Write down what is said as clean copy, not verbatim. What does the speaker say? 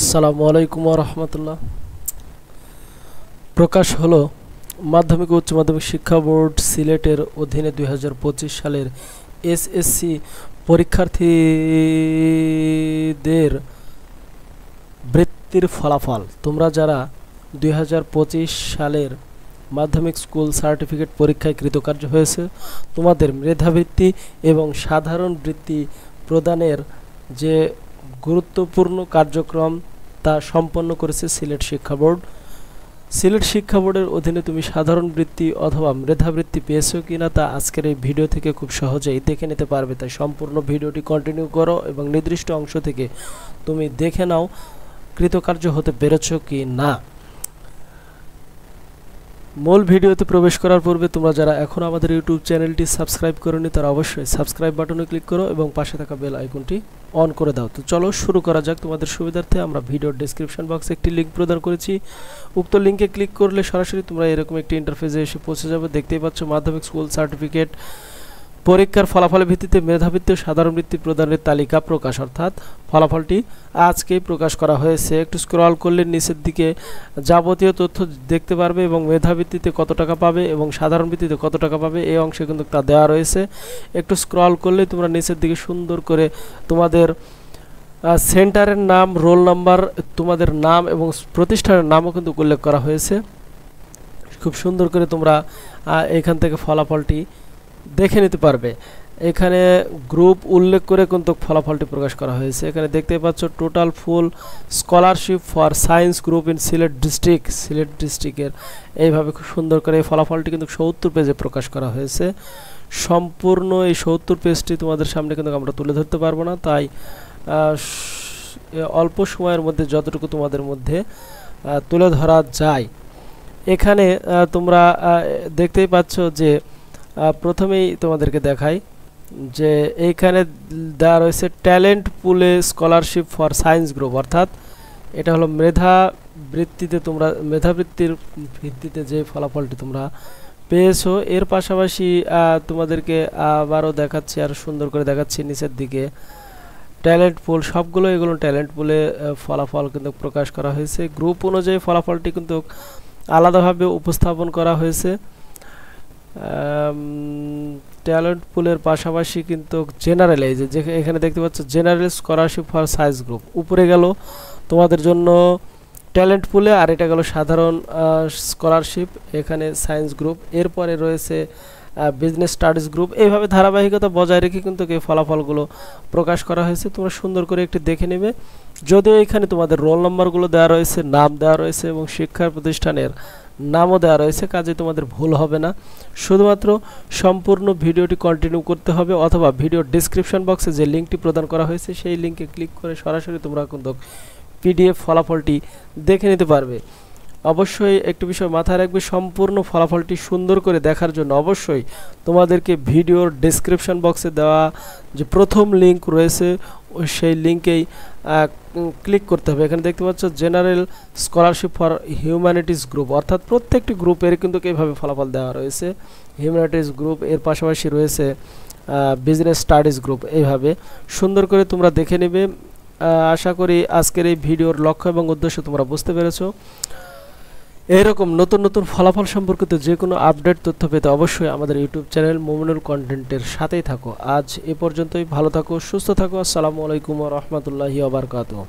আসসালামু আলাইকুম ওয়া রাহমাতুল্লাহ। প্রকাশ হলো মাধ্যমিক ও উচ্চ মাধ্যমিক শিক্ষা বোর্ড সিলেটের অধীনে 2025 সালের এসএসসি পরীক্ষার্থীদের বৃত্তির ফলাফল। তোমরা যারা 2025 সালের মাধ্যমিক স্কুল সার্টিফিকেট পরীক্ষায় কৃতকার্য হয়েছে, তোমাদের মেধাবৃত্তি এবং সাধারণ বৃত্তি প্রদানের যে গুরুত্বপূর্ণ কার্যক্রম তা সম্পন্ন করেছে সিলেট শিক্ষা বোর্ড। সিলেট শিক্ষা বোর্ডের অধীনে তুমি সাধারণ বৃত্তি অথবা মেধাবৃত্তি পেয়েছো কিনা তা আজকের এই ভিডিও থেকে খুব সহজেই দেখে নিতে পারবে। তাই সম্পূর্ণ ভিডিওটি কন্টিনিউ করো এবং নির্দিষ্ট অংশ থেকে তুমি দেখে নাও কৃতকার্য হতে পেরেছো কি না। মূল ভিডিওতে প্রবেশ করার পূর্বে তোমরা যারা এখন আমাদের ইউটিউব চ্যানেলটি সাবস্ক্রাইব করোনি তারা অবশ্যই সাবস্ক্রাইব বাটনে ক্লিক করো এবং পাশে থাকা বেল আইকনটি অন করে দাও। তো চলো শুরু করা যাক। তোমাদের সুবিধার্থে আমরা ভিডিওর ডেসক্রিপশন বক্সে একটি লিঙ্ক প্রদান করেছি। উক্ত লিঙ্কে ক্লিক করলে সরাসরি তোমরা এরকম একটি ইন্টারফেসে এসে পৌঁছে যাবে। দেখতেই পাচ্ছ মাধ্যমিক স্কুল সার্টিফিকেট পরীক্ষার ফলাফলের ভিত্তিতে মেধাবৃত্তি ও সাধারণ বৃত্তি প্রদানের তালিকা প্রকাশ, অর্থাৎ ফলাফলটি আজকেই প্রকাশ করা হয়েছে। একটু স্ক্রল করলে নিচের দিকে যাবতীয় তথ্য দেখতে পারবে এবং মেধাবৃত্তিতে কত টাকা পাবে এবং সাধারণ বৃত্তিতে কত টাকা পাবে এই অংশে কিন্তু তা দেওয়া রয়েছে। একটু স্ক্রল করলে তোমরা নিচের দিকে সুন্দর করে তোমাদের সেন্টারের নাম, রোল নাম্বার, তোমাদের নাম এবং প্রতিষ্ঠানের নামও কিন্তু উল্লেখ করা হয়েছে। খুব সুন্দর করে তোমরা এখান থেকে ফলাফলটি দেখে নিতে পারবে। এখানে গ্রুপ উল্লেখ করে কিন্তু ফলাফলটি প্রকাশ করা হয়েছে। এখানে দেখতে পাচ্ছ total full scholarship for science group in Sylhet ডিস্ট্রিক্টের এইভাবে খুব সুন্দর করে এই ফলাফলটি কিন্তু 70 পেজে প্রকাশ করা হয়েছে। সম্পূর্ণ এই 70 পেজটি তোমাদের সামনে কিন্তু আমরা তুলে ধরতে পারবো না, তাই অল্প সময়ের মধ্যে যতটুকু তোমাদের মধ্যে তুলে ধরা যায়। এখানে তোমরা দেখতেই পাচ্ছ যে প্রথমেই তোমাদেরকে দেখাই যে এইখানে দেওয়া রয়েছে ট্যালেন্ট পুলে স্কলারশিপ ফর সায়েন্স গ্রুপ, অর্থাৎ এটা হলো মেধাবৃত্তিতে তোমরা মেধাবৃত্তির ভিত্তিতে যে ফলাফলটি তোমরা পেয়েছো। এর পাশাপাশি তোমাদেরকে আবারও দেখাচ্ছি, আরও সুন্দর করে দেখাচ্ছি নিচের দিকে ট্যালেন্ট পুল, সবগুলো এগুলো ট্যালেন্ট পুলে ফলাফল কিন্তু প্রকাশ করা হয়েছে। গ্রুপ অনুযায়ী ফলাফলটি কিন্তু আলাদাভাবে উপস্থাপন করা হয়েছে। ট্যালেন্ট পুলের পাশাপাশি কিন্তু জেনারেল, এই যে এখানে দেখতে পাচ্ছ general scholarship for science group, উপরে গেল তোমাদের জন্য ট্যালেন্ট পুলে, আর এটা গেল সাধারণ স্কলারশিপ এখানে সায়েন্স গ্রুপ। এরপরে রয়েছে বিজনেস স্টাডিজ গ্রুপ। এইভাবে ধারাবাহিকতা বজায় রেখে কিন্তু এই ফলাফলগুলো প্রকাশ করা হয়েছে। তোমরা সুন্দর করে একটু দেখে নেবে। যদিও এখানে তোমাদের রোল নম্বরগুলো দেওয়া রয়েছে, নাম দেওয়া রয়েছে এবং শিক্ষা প্রতিষ্ঠানের নামও দেওয়া রয়েছে, কাজে তোমাদের ভুল হবে না। শুধুমাত্র সম্পূর্ণ ভিডিওটি কন্টিনিউ করতে হবে অথবা ভিডিওর ডেসক্রিপশন বক্সে যে লিঙ্কটি প্রদান করা হয়েছে সেই লিঙ্কে ক্লিক করে সরাসরি তোমরা কিন্তু পিডিএফ ফলাফলটি দেখে নিতে পারবে। অবশ্যই একটু বিষয় মাথায় রাখবে, সম্পূর্ণ ফলাফলটি সুন্দর করে দেখার জন্য অবশ্যই তোমাদেরকে ভিডিওর ডেসক্রিপশন বক্সে দেওয়া যে প্রথম লিঙ্ক রয়েছে সেই লিঙ্কেই ক্লিক করতে হবে। এখানে দেখতে পাচ্ছ general scholarship for humanities group, অর্থাৎ প্রত্যেকটি গ্রুপের কিন্তু এইভাবে ফলাফল দেওয়া রয়েছে। হিউম্যানিটিস গ্রুপ, এর পাশাপাশি রয়েছে বিজনেস স্টাডিজ গ্রুপ। এইভাবে সুন্দর করে তোমরা দেখে নেবে। আশা করি আজকের এই ভিডিওর লক্ষ্য এবং উদ্দেশ্য তোমরা বুঝতে পেরেছো। এরকম নতুন নতুন ফলাফল সম্পর্কিত যে কোনো আপডেট তথ্য পেতে অবশ্যই আমাদের ইউটিউব চ্যানেল মোমিনুল কন্টেন্টের সাথেই থাকো। আজ এ পর্যন্তই, ভালো থাকো, সুস্থ থাকো। আসসালামু আলাইকুম ওয়া রাহমাতুল্লাহি ওয়া বারাকাতুহু।